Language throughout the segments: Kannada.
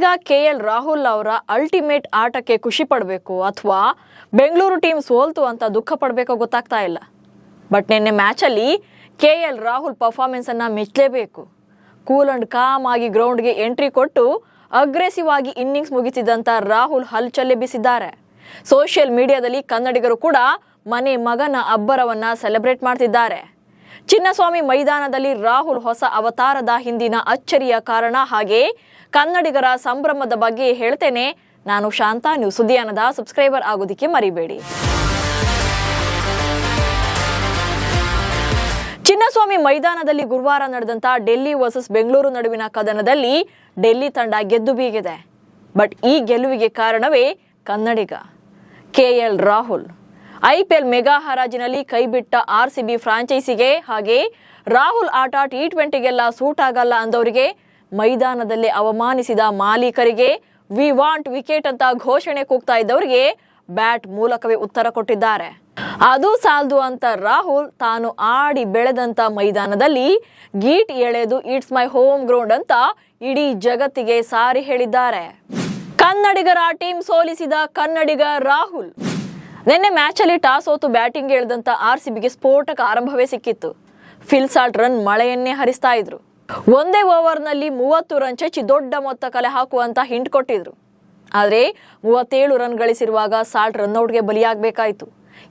ನಾನೀಗ KL ರಾಹುಲ್ ಅವರ ಅಲ್ಟಿಮೇಟ್ ಆಟಕ್ಕೆ ಖುಷಿ ಪಡಬೇಕು ಅಥವಾ ಬೆಂಗಳೂರು ಟೀಮ್ ಸೋಲ್ತು ಅಂತ ದುಃಖ ಪಡಬೇಕೋ ಗೊತ್ತಾಗ್ತಾ ಇಲ್ಲ. ಬಟ್ ನಿನ್ನೆ ಮ್ಯಾಚಲ್ಲಿ KL ರಾಹುಲ್ ಪರ್ಫಾರ್ಮೆನ್ಸ್ ಅನ್ನ ಮೆಚ್ಚಲೇಬೇಕು. ಕೂಲ್ ಅಂಡ್ ಕಾಮ್ ಆಗಿ ಗ್ರೌಂಡ್ಗೆ ಎಂಟ್ರಿ ಕೊಟ್ಟು ಅಗ್ರೆಸಿವ್ ಆಗಿ ಇನ್ನಿಂಗ್ಸ್ ಮುಗಿಸಿದಂತ ರಾಹುಲ್ ಹಲ್ಚಲ್ಲೆಬ್ಬಿಸಿದ್ದಾರೆ. ಸೋಷಿಯಲ್ ಮೀಡಿಯಾದಲ್ಲಿ ಕನ್ನಡಿಗರು ಕೂಡ ಮನೆ ಮಗನ ಅಬ್ಬರವನ್ನ ಸೆಲೆಬ್ರೇಟ್ ಮಾಡ್ತಿದ್ದಾರೆ. ಚಿನ್ನಸ್ವಾಮಿ ಮೈದಾನದಲ್ಲಿ ರಾಹುಲ್ ಹೊಸ ಅವತಾರದ ಹಿಂದಿನ ಅಚ್ಚರಿಯ ಕಾರಣ ಹಾಗೆ ಕನ್ನಡಿಗರ ಸಂಭ್ರಮದ ಬಗ್ಗೆ ಹೇಳ್ತೇನೆ. ನಾನು ಶಾಂತಾ, ನ್ಯೂಸ್ ಸುದ್ದಿಯಾನದ ಸಬ್ಸ್ಕ್ರೈಬರ್ ಆಗೋದಿಕ್ಕೆ ಮರಿಬೇಡಿ. ಚಿನ್ನಸ್ವಾಮಿ ಮೈದಾನದಲ್ಲಿ ಗುರುವಾರ ನಡೆದಂತ ಡೆಲ್ಲಿ ವರ್ಸಸ್ ಬೆಂಗಳೂರು ನಡುವಿನ ಕದನದಲ್ಲಿ ಡೆಲ್ಲಿ ತಂಡ ಗೆದ್ದು ಬೀಗಿದೆ. ಬಟ್ ಈ ಗೆಲುವಿಗೆ ಕಾರಣವೇ Kannadiga KL Rahul. IPL mega ಹರಾಜಿನಲ್ಲಿ ಕೈಬಿಟ್ಟ RCB ಫ್ರಾಂಚೈಸಿಗೆ ಹಾಗೆ ರಾಹುಲ್ ಆಟ T20ಗೆಲ್ಲ ಸೂಟ್ ಆಗಲ್ಲ ಅಂದವರಿಗೆ, ಮೈದಾನದಲ್ಲಿ ಅವಮಾನಿಸಿದ ಮಾಲೀಕರಿಗೆ, ವಿ ವಾಂಟ್ ವಿಕೆಟ್ ಅಂತ ಘೋಷಣೆ ಕೂಗ್ತಾ ಇದ್ದವರಿಗೆ ಬ್ಯಾಟ್ ಮೂಲಕವೇ ಉತ್ತರ ಕೊಟ್ಟಿದ್ದಾರೆ. ಅದು ಸಾಲದು ಅಂತ ರಾಹುಲ್ ತಾನು ಆಡಿ ಬೆಳೆದಂತ ಮೈದಾನದಲ್ಲಿ ಗೀಟ್ ಎಳೆದು ಇಟ್ಸ್ ಮೈ ಹೋಮ್ ಗ್ರೌಂಡ್ ಅಂತ ಇಡೀ ಜಗತ್ತಿಗೆ ಸಾರಿ ಹೇಳಿದ್ದಾರೆ. ಕನ್ನಡಿಗರ ಟೀಮ್ ಸೋಲಿಸಿದ ಕನ್ನಡಿಗ ರಾಹುಲ್. ನಿನ್ನೆ ಮ್ಯಾಚ್ ಅಲ್ಲಿ ಟಾಸ್ ಸೋತು ಬ್ಯಾಟಿಂಗ್ ಇಳಿದಂತ RCBಗೆ ಸ್ಫೋಟಕ ಆರಂಭವೇ ಸಿಕ್ಕಿತ್ತು. ಫಿಲ್ ಸಾಲ್ಟ್ ರನ್ ಮಳೆಯನ್ನೇ ಹರಿಸ್ತಾ ಇದ್ರು. ಒಂದೇ ಓವರ್ ನಲ್ಲಿ 30 ರನ್ ಚಚ್ಚಿ ದೊಡ್ಡ ಮೊತ್ತ ಕಲೆ ಹಾಕುವಂತ ಹಿಂಟ್ ಕೊಟ್ಟಿದ್ರು. ಆದ್ರೆ 37 ರನ್ ಗಳಿಸಿರುವಾಗ ಸಾಲ್ಟ್ ರನ್ಔಟ್ಗೆ ಬಲಿಯಾಗಬೇಕಾಯಿತು.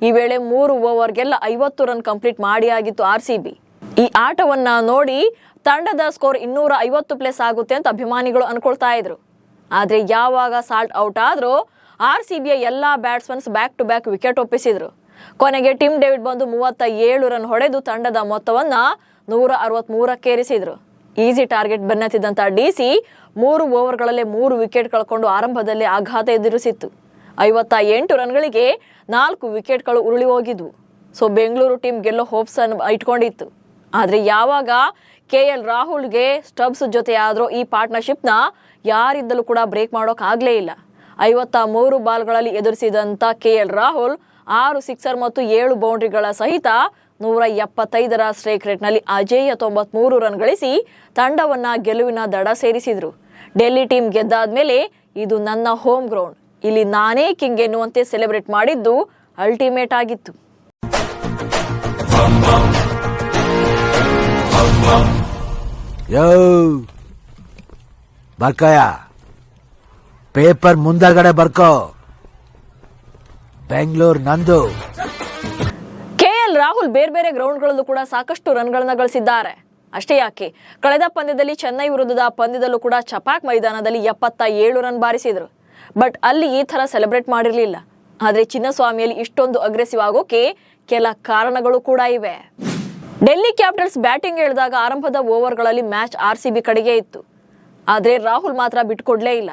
ಈ ವೇಳೆ 3 ಓವರ್ಗೆಲ್ಲ 50 ರನ್ ಕಂಪ್ಲೀಟ್ ಮಾಡಿ ಆಗಿತ್ತು RCB. ಈ ಆಟವನ್ನ ನೋಡಿ ತಂಡದ ಸ್ಕೋರ್ 250 ಪ್ಲಸ್ ಆಗುತ್ತೆ ಅಂತ ಅಭಿಮಾನಿಗಳು ಅನ್ಕೊಳ್ತಾ ಇದ್ರು. ಆದ್ರೆ ಯಾವಾಗ ಸಾಲ್ಟ್ ಔಟ್ ಆದ್ರೂ RCBಯ ಎಲ್ಲಾ batsmans back to back wicket ಒಪ್ಪಿಸಿದ್ರು. ಕೊನೆಗೆ ಟಿಮ್ ಡೇವಿಡ್ ಬಂದು 37 ರನ್ ಹೊಡೆದು ತಂಡದ ಮೊತ್ತವನ್ನ 163ಕ್ಕೇರಿಸಿದ್ರು. ಈಸಿ ಟಾರ್ಗೆಟ್ ಬೆನ್ನತ್ತಿದ್ದಂತ DC 3 ಓವರ್ಗಳಲ್ಲೇ 3 ವಿಕೆಟ್ ಕಳ್ಕೊಂಡು ಆರಂಭದಲ್ಲಿ ಆಘಾತ ಎದುರಿಸಿತ್ತು. 58 ರನ್ಗಳಿಗೆ 4 ವಿಕೆಟ್ಗಳು ಉರುಳಿ ಹೋಗಿದ್ವು. ಸೊ ಬೆಂಗಳೂರು ಟೀಮ್ ಗೆಲ್ಲೋ ಹೋಪ್ಸ್ ಅನ್ನು ಇಟ್ಕೊಂಡಿತ್ತು. ಆದ್ರೆ ಯಾವಾಗ KL ರಾಹುಲ್ಗೆ ಸ್ಟಬ್ಸ್ ಜೊತೆ ಆದ್ರೂ ಈ ಪಾರ್ಟ್ನರ್ಶಿಪ್ನ ಯಾರಿದ್ದಲೂ ಕೂಡ ಬ್ರೇಕ್ ಮಾಡೋಕ್ ಆಗ್ಲೇ ಇಲ್ಲ. 53 ಬಾಲ್ಗಳಲ್ಲಿ ಎದುರಿಸಿದಂತ KL ರಾಹುಲ್ 6 ಸಿಕ್ಸರ್ ಮತ್ತು 7 ಬೌಂಡ್ರಿಗಳ ಸಹಿತ 175ರ ಸ್ಟ್ರೈಕ್ ರೇಟ್ನಲ್ಲಿ ಅಜೇಯ 93 ರನ್ ಗಳಿಸಿ ತಂಡವನ್ನ ಗೆಲುವಿನ ದಡ ಸೇರಿಸಿದ್ರು. ಡೆಲ್ಲಿ ಟೀಮ್ ಗೆದ್ದಾದ್ಮೇಲೆ ಇದು ನನ್ನ ಹೋಮ್ ಗ್ರೌಂಡ್, ಇಲ್ಲಿ ನಾನೇ ಕಿಂಗ್ ಎನ್ನುವಂತೆ ಸೆಲೆಬ್ರೇಟ್ ಮಾಡಿದ್ದು ಅಲ್ಟಿಮೇಟ್ ಆಗಿತ್ತು. ಪೇಪರ್ ಮುಂದಗಡೆ ಬರ್ಕೋ, ಬೆಂಗಳೂರು ನಂದು. KL ರಾಹುಲ್ ಬೇರೆ ಬೇರೆ ಗ್ರೌಂಡ್ಗಳಲ್ಲೂ ಕೂಡ ಸಾಕಷ್ಟು ರನ್ಗಳನ್ನ ಗಳಿಸಿದ್ದಾರೆ. ಅಷ್ಟೇ ಯಾಕೆ, ಕಳೆದ ಪಂದ್ಯದಲ್ಲಿ ಚೆನ್ನೈ ವಿರುದ್ಧದ ಪಂದ್ಯದಲ್ಲೂ ಕೂಡ ಚಪಾಕ್ ಮೈದಾನದಲ್ಲಿ 77 ರನ್ ಬಾರಿಸಿದ್ರು. ಬಟ್ ಅಲ್ಲಿ ಈ ತರ ಸೆಲೆಬ್ರೇಟ್ ಮಾಡಿರ್ಲಿಲ್ಲ. ಆದ್ರೆ ಚಿನ್ನಸ್ವಾಮಿಯಲ್ಲಿ ಇಷ್ಟೊಂದು ಅಗ್ರೆಸಿವ್ ಆಗೋಕೆ ಕೆಲ ಕಾರಣಗಳು ಕೂಡ ಇವೆ. ಡೆಲ್ಲಿ ಕ್ಯಾಪಿಟಲ್ಸ್ ಬ್ಯಾಟಿಂಗ್ ಇಳಿದಾಗ ಆರಂಭದ ಓವರ್ಗಳಲ್ಲಿ ಮ್ಯಾಚ್ RCB ಕಡೆಗೆ ಇತ್ತು. ಆದ್ರೆ ರಾಹುಲ್ ಮಾತ್ರ ಬಿಟ್ಕೊಡ್ಲೇ ಇಲ್ಲ.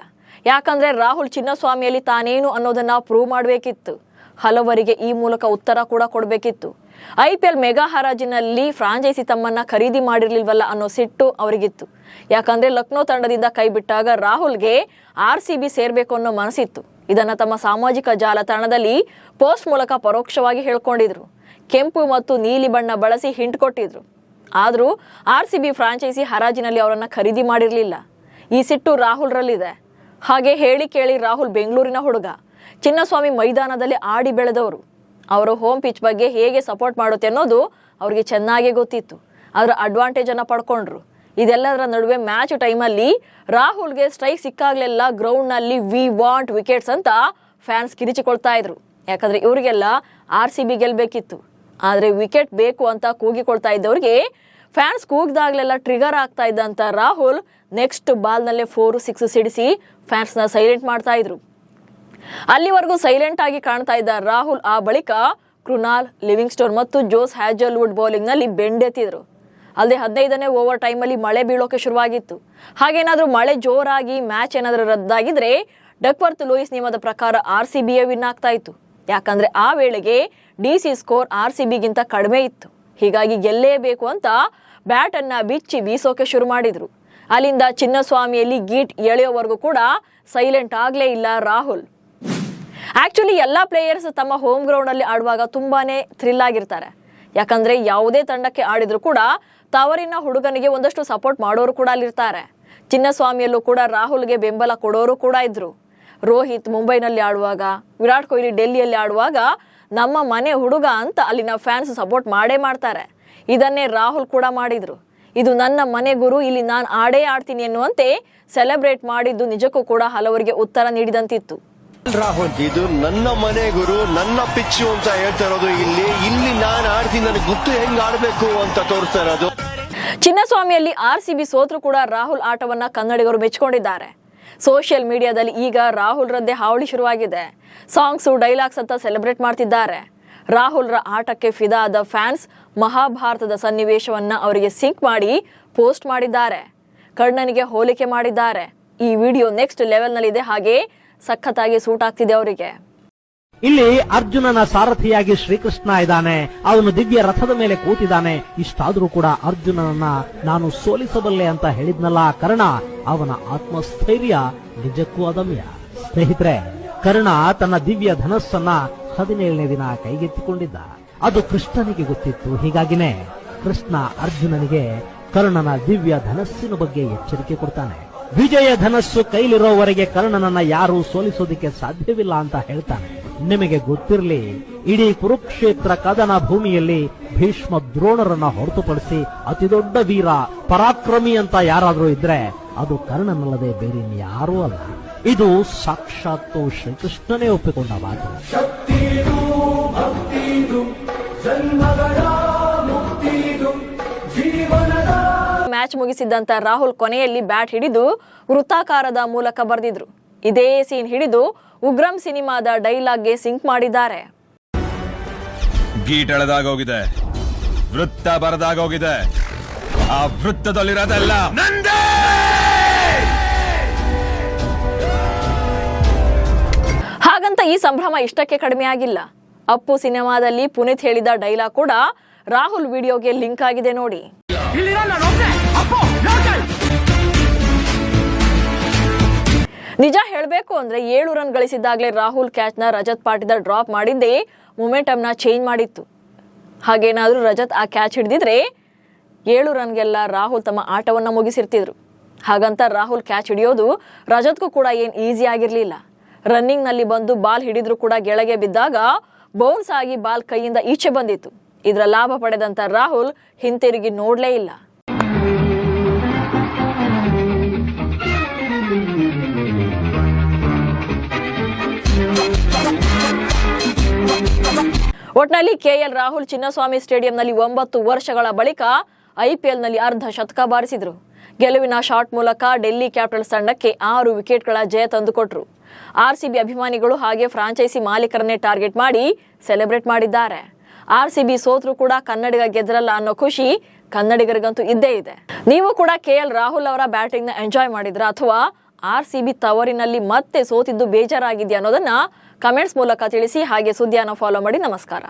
ಯಾಕಂದ್ರೆ ರಾಹುಲ್ ಚಿನ್ನಸ್ವಾಮಿಯಲ್ಲಿ ತಾನೇನು ಅನ್ನೋದನ್ನ ಪ್ರೂವ್ ಮಾಡಬೇಕಿತ್ತು. ಹಲವರಿಗೆ ಈ ಮೂಲಕ ಉತ್ತರ ಕೂಡ ಕೊಡಬೇಕಿತ್ತು. IPL ಮೆಗಾ ಹರಾಜಿನಲ್ಲಿ ಫ್ರಾಂಚೈಸಿ ತಮ್ಮನ್ನ ಖರೀದಿ ಮಾಡಿರ್ಲಿಲ್ವಲ್ಲ ಅನ್ನೋ ಸಿಟ್ಟು ಅವರಿಗಿತ್ತು. ಯಾಕಂದ್ರೆ ಲಕ್ನೋ ತಂಡದಿಂದ ಕೈ ಬಿಟ್ಟಾಗ ರಾಹುಲ್ಗೆ RCB ಸೇರ್ಬೇಕು ಅನ್ನೋ ಮನಸ್ಸಿತ್ತು. ಇದನ್ನ ತಮ್ಮ ಸಾಮಾಜಿಕ ಜಾಲತಾಣದಲ್ಲಿ ಪೋಸ್ಟ್ ಮೂಲಕ ಪರೋಕ್ಷವಾಗಿ ಹೇಳ್ಕೊಂಡಿದ್ರು. ಕೆಂಪು ಮತ್ತು ನೀಲಿ ಬಣ್ಣ ಬಳಸಿ ಹಿಂಟ್ ಕೊಟ್ಟಿದ್ರು. ಆದ್ರೂ RCB ಫ್ರಾಂಚೈಸಿ ಹರಾಜಿನಲ್ಲಿ ಅವರನ್ನ ಖರೀದಿ ಮಾಡಿರ್ಲಿಲ್ಲ. ಈ ಸಿಟ್ಟು ರಾಹುಲ್ರಲ್ಲಿದೆ. ಹಾಗೆ ಹೇಳಿ ಕೇಳಿ ರಾಹುಲ್ ಬೆಂಗಳೂರಿನ ಹುಡುಗ, ಚಿನ್ನಸ್ವಾಮಿ ಮೈದಾನದಲ್ಲಿ ಆಡಿ ಬೆಳೆದವರು. ಅವರು ಹೋಮ್ ಪಿಚ್ ಬಗ್ಗೆ ಹೇಗೆ ಸಪೋರ್ಟ್ ಮಾಡುತ್ತೆ ಅನ್ನೋದು ಅವ್ರಿಗೆ ಚೆನ್ನಾಗಿ ಗೊತ್ತಿತ್ತು. ಅದರ ಅಡ್ವಾಂಟೇಜ್ ಅನ್ನ ಪಡ್ಕೊಂಡ್ರು. ಇದೆಲ್ಲದರ ನಡುವೆ ಮ್ಯಾಚ್ ಟೈಮಲ್ಲಿ ರಾಹುಲ್ಗೆ ಸ್ಟ್ರೈಕ್ ಸಿಕ್ಕಾಗ್ಲೆಲ್ಲ ಗ್ರೌಂಡ್ ನಲ್ಲಿ ವಿ ವಾಂಟ್ ವಿಕೆಟ್ಸ್ ಅಂತ ಫ್ಯಾನ್ಸ್ ಕಿರಿಚಿಕೊಳ್ತಾ ಇದ್ರು. ಯಾಕಂದ್ರೆ ಇವರಿಗೆಲ್ಲ RCB ಗೆಲ್ಬೇಕಿತ್ತು. ಆದ್ರೆ ವಿಕೆಟ್ ಬೇಕು ಅಂತ ಕೂಗಿಕೊಳ್ತಾ ಇದ್ದವ್ರಿಗೆ ಫ್ಯಾನ್ಸ್ ಕೂಗಿದಾಗ್ಲೆಲ್ಲ ಟ್ರಿಗರ್ ಆಗ್ತಾ ಇದ್ದಂತ ರಾಹುಲ್ ನೆಕ್ಸ್ಟ್ ಬಾಲ್ ನಲ್ಲೇ 4-6 ಸಿಡಿಸಿ ಫ್ಯಾನ್ಸ್ ನ ಸೈಲೆಂಟ್ ಮಾಡ್ತಾ ಇದ್ರು. ಅಲ್ಲಿವರೆಗೂ ಸೈಲೆಂಟ್ ಆಗಿ ಕಾಣ್ತಾ ಇದ್ದ ರಾಹುಲ್ ಆ ಬಳಿಕ ಕೃನಾಲ್, ಲಿವಿಂಗ್ಸ್ಟೋನ್ ಮತ್ತು ಜೋಸ್ ಹ್ಯಾಜಲ್ವುಡ್ ಬೌಲಿಂಗ್ ನಲ್ಲಿ ಬೆಂಡೆತ್ತಿದ್ರು. ಅಲ್ಲದೆ 15ನೇ ಓವರ್ ಟೈಮ್ ಅಲ್ಲಿ ಮಳೆ ಬೀಳೋಕೆ ಶುರುವಾಗಿತ್ತು. ಹಾಗೇನಾದ್ರೂ ಮಳೆ ಜೋರಾಗಿ ಮ್ಯಾಚ್ ಏನಾದ್ರೂ ರದ್ದಾಗಿದ್ರೆ ಡಕ್ವರ್ತ್ ಲೂಯಿಸ್ ನಿಯಮದ ಪ್ರಕಾರ RCBಯೇ ವಿನ್ ಆಗ್ತಾ ಇತ್ತು. ಯಾಕಂದ್ರೆ ಆ ವೇಳೆಗೆ DC ಸ್ಕೋರ್ RCBಗಿಂತ ಕಡಿಮೆ ಇತ್ತು. ಹೀಗಾಗಿ ಗೆಲ್ಲೇಬೇಕು ಅಂತ ಬ್ಯಾಟ್ ಅನ್ನ ಬಿಚ್ಚಿ ಬೀಸೋಕೆ ಶುರು ಮಾಡಿದ್ರು. ಅಲ್ಲಿಂದ ಚಿನ್ನಸ್ವಾಮಿಯಲ್ಲಿ ಗೀಟ್ ಎಳೆಯೋವರೆಗೂ ಕೂಡ ಸೈಲೆಂಟ್ ಆಗ್ಲೇ ಇಲ್ಲ ರಾಹುಲ್. ಆಕ್ಚುಲಿ ಎಲ್ಲಾ ಪ್ಲೇಯರ್ಸ್ ತಮ್ಮ ಹೋಮ್ ಗ್ರೌಂಡ್ ಅಲ್ಲಿ ಆಡುವಾಗ ತುಂಬಾನೇ ಥ್ರಿಲ್ ಆಗಿರ್ತಾರೆ. ಯಾಕಂದ್ರೆ ಯಾವುದೇ ತಂಡಕ್ಕೆ ಆಡಿದ್ರು ಕೂಡ ತವರಿನ ಹುಡುಗನಿಗೆ ಒಂದಷ್ಟು ಸಪೋರ್ಟ್ ಮಾಡೋರು ಕೂಡ ಅಲ್ಲಿರ್ತಾರೆ. ಚಿನ್ನಸ್ವಾಮಿಯಲ್ಲೂ ಕೂಡ ರಾಹುಲ್ಗೆ ಬೆಂಬಲ ಕೊಡೋರು ಕೂಡ ಇದ್ರು. ರೋಹಿತ್ ಮುಂಬೈನಲ್ಲಿ ಆಡುವಾಗ, ವಿರಾಟ್ ಕೊಹ್ಲಿ ಡೆಲ್ಲಿಯಲ್ಲಿ ಆಡುವಾಗ ನಮ್ಮ ಮನೆ ಹುಡುಗ ಅಂತ ಅಲ್ಲಿನ ಫ್ಯಾನ್ಸ್ ಸಪೋರ್ಟ್ ಮಾಡೇ ಮಾಡ್ತಾರೆ. ಇದನ್ನೇ ರಾಹುಲ್ ಕೂಡ ಮಾಡಿದ್ರು. ಇದು ನನ್ನ ಮನೆ ಗುರು, ಇಲ್ಲಿ ನಾನು ಆಡೇ ಆಡ್ತೀನಿ ಎನ್ನುವಂತೆ ಸೆಲೆಬ್ರೇಟ್ ಮಾಡಿದ್ದು ನಿಜಕ್ಕೂ ಕೂಡ ಹಲವರಿಗೆ ಉತ್ತರ ನೀಡಿದಂತಿತ್ತು. ರಾಹುಲ್, ಇದು ನನ್ನ ಮನೆ ಗುರು, ನನ್ನ ಪಿಚ್ಚು ಅಂತ ಹೇಳ್ತಾ ಇರೋದು. ಇಲ್ಲಿ ನಾನು ಆಡ್ತೀನಿ, ನನಗೆ ಗೊತ್ತು ಹೆಂಗ್ ಆಡ್ಬೇಕು ಅಂತ ತೋರಿಸ್ತಾ ಇರೋದು. ಚಿನ್ನಸ್ವಾಮಿಯಲ್ಲಿ RCB ಸೋತ್ರು ಕೂಡ ರಾಹುಲ್ ಆಟವನ್ನ ಕನ್ನಡಿಗರು ಮೆಚ್ಚಿಕೊಂಡಿದ್ದಾರೆ. ಸೋಷಿಯಲ್ ಮೀಡಿಯಾದಲ್ಲಿ ಈಗ ರಾಹುಲ್ ರದ್ದೇ ಹಾವಳಿ ಶುರುವಾಗಿದೆ. ಸಾಂಗ್ಸು, ಡೈಲಾಗ್ಸ್ ಅಂತ ಸೆಲೆಬ್ರೇಟ್ ಮಾಡ್ತಿದ್ದಾರೆ. ರಾಹುಲ್ರ ಆಟಕ್ಕೆ ಫಿದಾ ಆದ ಫ್ಯಾನ್ಸ್ ಮಹಾಭಾರತದ ಸನ್ನಿವೇಶವನ್ನ ಅವರಿಗೆ ಸಿಂಕ್ ಮಾಡಿ ಪೋಸ್ಟ್ ಮಾಡಿದ್ದಾರೆ. ಕರ್ಣನಿಗೆ ಹೋಲಿಕೆ ಮಾಡಿದ್ದಾರೆ. ಈ ವಿಡಿಯೋ ನೆಕ್ಸ್ಟ್ ಲೆವೆಲ್ನಲ್ಲಿದೆ, ಹಾಗೆ ಸಖತ್ತಾಗಿ ಸೂಟ್ ಆಗ್ತಿದೆ ಅವರಿಗೆ. ಇಲ್ಲಿ ಅರ್ಜುನನ ಸಾರಥಿಯಾಗಿ ಶ್ರೀಕೃಷ್ಣ ಇದ್ದಾನೆ. ಅವನು ದಿವ್ಯ ರಥದ ಮೇಲೆ ಕೂತಿದ್ದಾನೆ. ಇಷ್ಟಾದ್ರೂ ಕೂಡ ಅರ್ಜುನನನ್ನ ನಾನು ಸೋಲಿಸಬಲ್ಲೆ ಅಂತ ಹೇಳಿದ್ನಲ್ಲ ಕರ್ಣ, ಅವನ ಆತ್ಮಸ್ಥೈರ್ಯ ನಿಜಕ್ಕೂ ಅದಮ್ಯ. ಸ್ನೇಹಿತರೆ, ಕರ್ಣ ತನ್ನ ದಿವ್ಯ ಧನಸ್ಸನ್ನ 17ನೇ ದಿನ ಕೈಗೆತ್ತಿಕೊಂಡಿದ್ದ. ಅದು ಕೃಷ್ಣನಿಗೆ ಗೊತ್ತಿತ್ತು. ಹೀಗಾಗಿನೇ ಕೃಷ್ಣ ಅರ್ಜುನನಿಗೆ ಕರ್ಣನ ದಿವ್ಯ ಧನಸ್ಸಿನ ಬಗ್ಗೆ ಎಚ್ಚರಿಕೆ ಕೊಡ್ತಾನೆ. ವಿಜಯ ಧನಸ್ಸು ಕೈಲಿರೋವರೆಗೆ ಕರ್ಣನನ್ನ ಯಾರೂ ಸೋಲಿಸೋದಿಕ್ಕೆ ಸಾಧ್ಯವಿಲ್ಲ ಅಂತ ಹೇಳ್ತಾನೆ. ನಿಮಗೆ ಗೊತ್ತಿರಲಿ, ಇಡೀ ಕುರುಕ್ಷೇತ್ರ ಕದನ ಭೂಮಿಯಲ್ಲಿ ಭೀಷ್ಮ ದ್ರೋಣರನ್ನ ಹೊರತುಪಡಿಸಿ ಅತಿದೊಡ್ಡ ವೀರ ಪರಾಕ್ರಮಿ ಅಂತ ಯಾರಾದ್ರೂ ಇದ್ರೆ ಅದು ಕರ್ಣನಲ್ಲದೆ ಬೇರೆ ಯಾರೂ ಅಲ್ಲ. ಇದು ಸಾಕ್ಷಾತ್ತು ಶ್ರೀಕೃಷ್ಣನೇ ಒಪ್ಪಿಕೊಂಡ ಮಾತು. ಮ್ಯಾಚ್ ಮುಗಿಸಿದ್ದಂತ ರಾಹುಲ್ ಕೊನೆಯಲ್ಲಿ ಬ್ಯಾಟ್ ಹಿಡಿದು ವೃತ್ತಾಕಾರದ ಮೂಲಕ ಬರೆದಿದ್ರು. ಇದೇ ಸೀನ್ ಹಿಡಿದು ಉಗ್ರಂ ಸಿನಿಮಾದ ಡೈಲಾಗ್ಗೆ ಸಿಂಕ್ ಮಾಡಿದ್ದಾರೆ. ಗೀಟ್ ಎಳೆದಾಗೋಗಿದೆ, ವೃತ್ತ ಬರದಾಗೋಗಿದೆ, ಆ ವೃತ್ತದಲ್ಲಿರೋದೆಲ್ಲ ನಂದೇ. ಹಾಗಂತ ಈ ಸಂಭ್ರಮ ಇಷ್ಟಕ್ಕೆ ಕಡಿಮೆ ಆಗಿಲ್ಲ. ಅಪ್ಪು ಸಿನಿಮಾದಲ್ಲಿ ಪುನೀತ್ ಹೇಳಿದ ಡೈಲಾಗ್ ಕೂಡ ರಾಹುಲ್ ವಿಡಿಯೋಗೆ ಲಿಂಕ್ ಆಗಿದೆ ನೋಡಿ. ನಿಜ ಹೇಳಬೇಕು ಅಂದ್ರೆ 7 ರನ್ ಗಳಿಸಿದ್ದಾಗಲೇ ರಾಹುಲ್ ಕ್ಯಾಚ್ ನ ರಜತ್ ಪಾಟಿದಾರ್ ಡ್ರಾಪ್ ಮಾಡಿದ್ದೇ ಮೊಮೆಂಟಮ್ ನ ಚೇಂಜ್ ಮಾಡಿತ್ತು. ಹಾಗೇನಾದ್ರೂ ರಜತ್ ಆ ಕ್ಯಾಚ್ ಹಿಡಿದಿದ್ರೆ 7 ರನ್ಗೆಲ್ಲ ರಾಹುಲ್ ತಮ್ಮ ಆಟವನ್ನ ಮುಗಿಸಿರ್ತಿದ್ರು. ಹಾಗಂತ ರಾಹುಲ್ ಕ್ಯಾಚ್ ಹಿಡಿಯೋದು ರಜತ್ಗೂ ಕೂಡ ಏನ್ ಈಸಿ ಆಗಿರ್ಲಿಲ್ಲ. ರನ್ನಿಂಗ್ ನಲ್ಲಿ ಬಂದು ಬಾಲ್ ಹಿಡಿದ್ರು ಕೂಡ ಕೆಳಗೆ ಬಿದ್ದಾಗ ಬೌನ್ಸ್ ಆಗಿ ಬಾಲ್ ಕೈಯಿಂದ ಈಚೆ ಬಂದಿತ್ತು. ಇದರ ಲಾಭ ಪಡೆದಂತ ರಾಹುಲ್ ಹಿಂತಿರುಗಿ ನೋಡ್ಲೇ ಇಲ್ಲ. ಒಟ್ನಲ್ಲಿ KL ರಾಹುಲ್ ಚಿನ್ನಸ್ವಾಮಿ ಸ್ಟೇಡಿಯಂನಲ್ಲಿ 9 ವರ್ಷಗಳ ಬಳಿಕ IPL ನಲ್ಲಿ ಅರ್ಧ ಶತಕ ಬಾರಿಸಿದ್ರು. ಗೆಲುವಿನ ಶಾಟ್ ಮೂಲಕ ಡೆಲ್ಲಿ ಕ್ಯಾಪಿಟಲ್ಸ್ ತಂಡಕ್ಕೆ 6 ವಿಕೆಟ್ಗಳ ಜಯ ತಂದುಕೊಟ್ರು. RCB ಅಭಿಮಾನಿಗಳು ಹಾಗೆ ಫ್ರಾಂಚೈಸಿ ಮಾಲೀಕರನ್ನೇ ಟಾರ್ಗೆಟ್ ಮಾಡಿ ಸೆಲೆಬ್ರೇಟ್ ಮಾಡಿದ್ದಾರೆ. RCB ಸೋತ್ರು ಕೂಡ ಕನ್ನಡಿಗ ಗೆದ್ರಲ್ಲ ಅನ್ನೋ ಖುಷಿ ಕನ್ನಡಿಗರಿಗಂತೂ ಇದ್ದೇ ಇದೆ. ನೀವು ಕೂಡ KL ರಾಹುಲ್ ಅವರ ಬ್ಯಾಟಿಂಗ್ ನ ಎಂಜಾಯ್ ಮಾಡಿದ್ರ ಅಥವಾ RCB ತವರಿನಲ್ಲಿ ಮತ್ತೆ ಸೋತಿದ್ದು ಬೇಜಾರಾಗಿದೆಯಾ ಅನ್ನೋದನ್ನ ಕಮೆಂಟ್ಸ್ ಮೂಲಕ ತಿಳಿಸಿ. ಹಾಗೆ ಸುದ್ದಿಯನ್ನು ಫಾಲೋ ಮಾಡಿ. ನಮಸ್ಕಾರ.